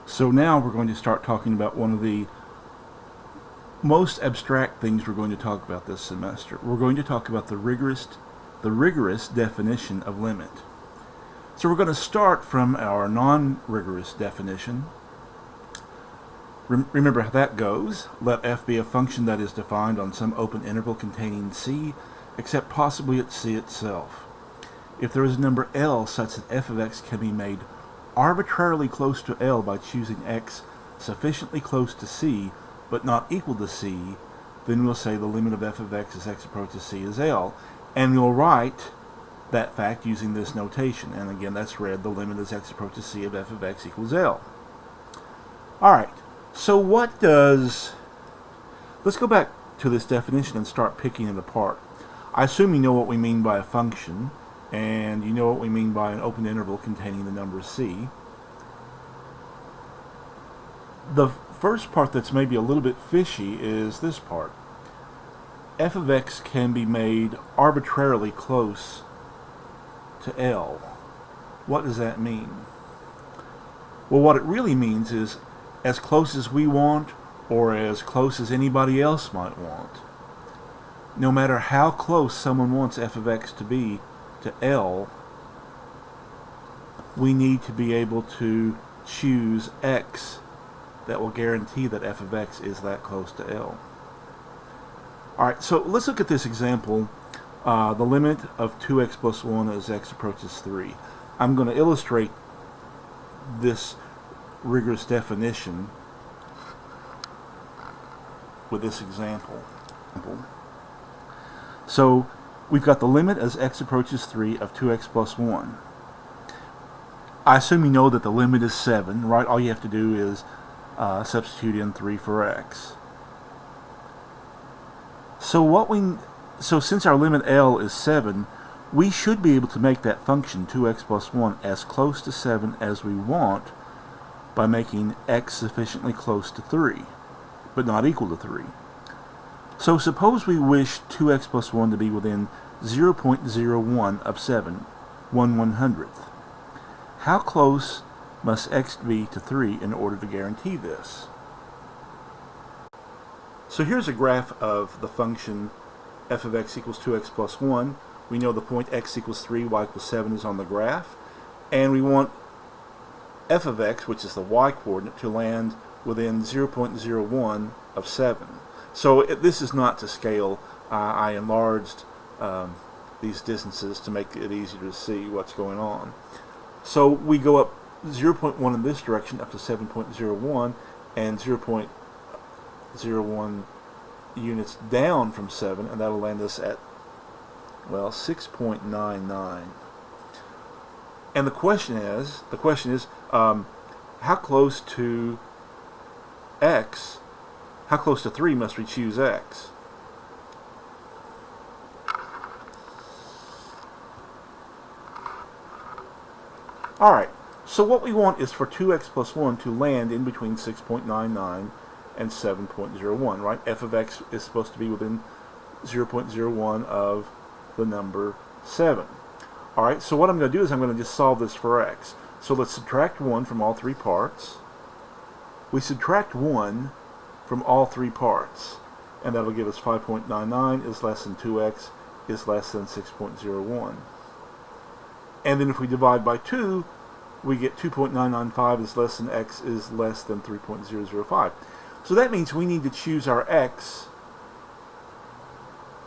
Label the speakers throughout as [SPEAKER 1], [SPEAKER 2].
[SPEAKER 1] So now we're going to start talking about one of the most abstract things we're going to talk about this semester. We're going to talk about the rigorous definition of limit. So we're going to start from our non-rigorous definition. Remember how that goes. Let f be a function that is defined on some open interval containing c, except possibly at c itself. If there is a number L such that f of x can be made arbitrarily close to L by choosing x sufficiently close to c, but not equal to c, then we'll say the limit of f of x as x approaches c is L. And we'll write that fact using this notation. And again, that's read, the limit as x approaches c of f of x equals L. Alright, so let's go back to this definition and start picking it apart. I assume you know what we mean by a function, and you know what we mean by an open interval containing the number c. The first part that's maybe a little bit fishy is this part. F of x can be made arbitrarily close to L. What does that mean? Well, what it really means is as close as we want or as close as anybody else might want. No matter how close someone wants f of x to be to L, we need to be able to choose x that will guarantee that f of x is that close to L. Alright, so let's look at this example, the limit of 2x plus 1 as x approaches 3. I'm going to illustrate this rigorous definition with this example. So we've got the limit as x approaches 3 of 2x plus 1. I assume you know that the limit is 7, right? All you have to do is substitute in 3 for x. So since our limit L is 7, we should be able to make that function 2x plus 1 as close to 7 as we want by making x sufficiently close to 3, but not equal to 3. So suppose we wish 2x plus 1 to be within 0.01 of 7, 1/100th. How close must x be to 3 in order to guarantee this? So here's a graph of the function f of x equals 2x plus 1. We know the point x equals 3, y equals 7 is on the graph. And we want f of x, which is the y-coordinate, to land within 0.01 of 7. So this is not to scale. I enlarged these distances to make it easier to see what's going on. So we go up 0.1 in this direction up to 7.01 and 0.01 units down from 7, and that'll land us at, well, 6.99. And the question is how close to x, how close to 3 must we choose x? Alright, so what we want is for 2x plus 1 to land in between 6.99 and 7.01, right? F of x is supposed to be within 0.01 of the number 7. Alright, so what I'm going to do is I'm going to just solve this for x. So let's subtract 1 from all three parts. We subtract 1 from all three parts, and that'll give us 5.99 is less than 2x is less than 6.01. And then if we divide by 2, we get 2.995 is less than x is less than 3.005. So that means we need to choose our x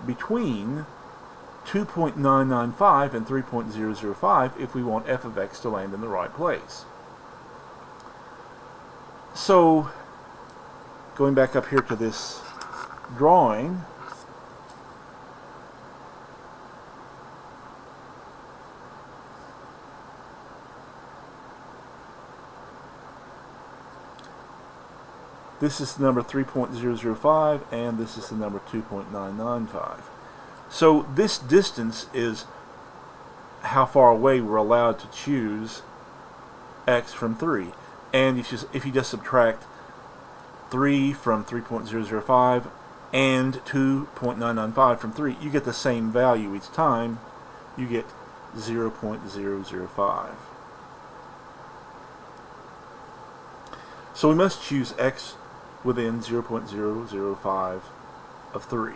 [SPEAKER 1] between 2.995 and 3.005 if we want f of x to land in the right place. So going back up here to this drawing, this is the number 3.005 and this is the number 2.995. So this distance is how far away we're allowed to choose x from 3. And if you just subtract 3 from 3.005 and 2.995 from 3, you get the same value each time. You get 0.005. So we must choose x within 0.005 of 3.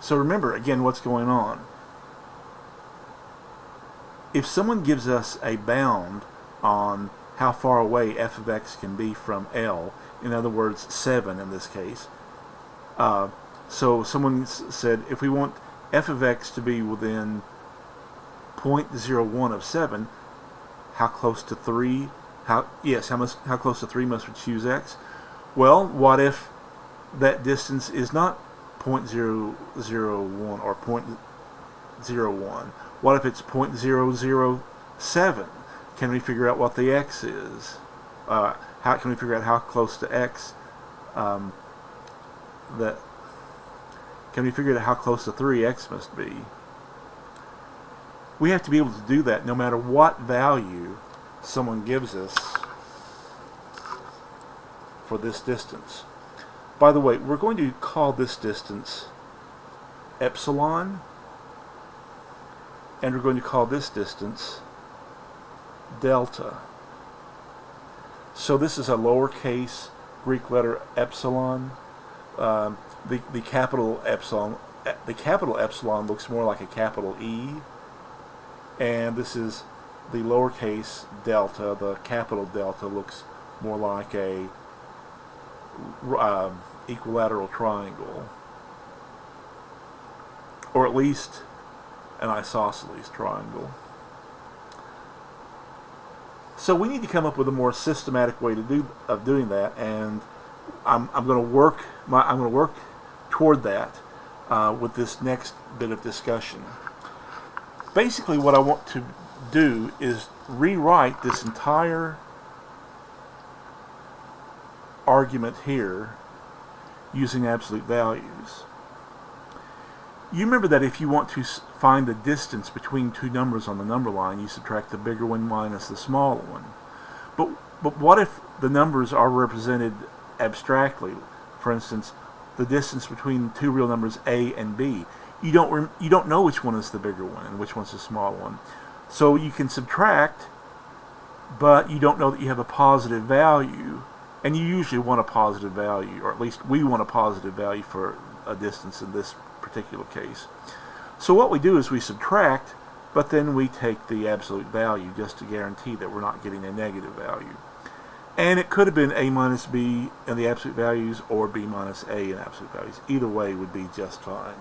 [SPEAKER 1] So remember, again, what's going on. If someone gives us a bound on how far away f of x can be from L, in other words, 7 in this case, so someone said if we want f of x to be within 0.01 of 7, how close to 3? How close to 3 must we choose x? Well, what if that distance is not 0.001 or 0.01? What if it's 0.007? Can we figure out what the x is? How can we figure out how close to x can we figure out how close to 3x must be? We have to be able to do that no matter what value someone gives us for this distance. By the way, we're going to call this distance epsilon, and we're going to call this distance delta. So this is a lowercase Greek letter epsilon. The capital epsilon looks more like a capital E, and this is the lowercase delta. The capital delta looks more like a equilateral triangle, or at least an isosceles triangle. So we need to come up with a more systematic way of doing that, and I'm going to work toward that with this next bit of discussion. Basically, what I want to do is rewrite this entire argument here using absolute values. You remember that if you want to find the distance between two numbers on the number line, you subtract the bigger one minus the smaller one. But what if the numbers are represented abstractly? For instance, the distance between two real numbers A and B. You don't know which one is the bigger one and which one's the smaller one. So you can subtract, but you don't know that you have a positive value. And you usually want a positive value, or at least we want a positive value for a distance in this particular case. So what we do is we subtract, but then we take the absolute value just to guarantee that we're not getting a negative value. And it could have been A minus B in the absolute values, or B minus A in absolute values. Either way would be just fine.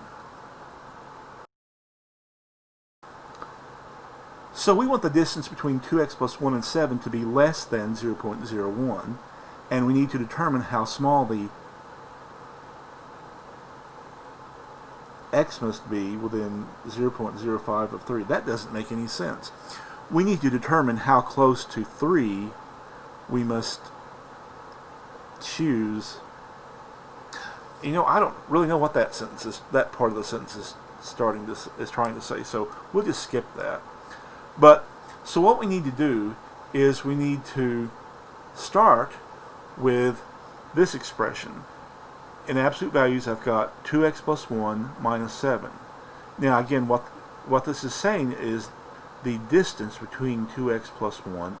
[SPEAKER 1] So we want the distance between 2x plus 1 and 7 to be less than 0.01, and we need to determine how small the x must be within 0.05 of 3. That doesn't make any sense. We need to determine how close to 3 we must choose. You know, I don't really know what that part of the sentence is trying to say, so we'll just skip that. But so what we need to do is we need to start with this expression. In absolute values, I've got 2x plus 1 minus 7. Now again, what this is saying is the distance between 2x plus 1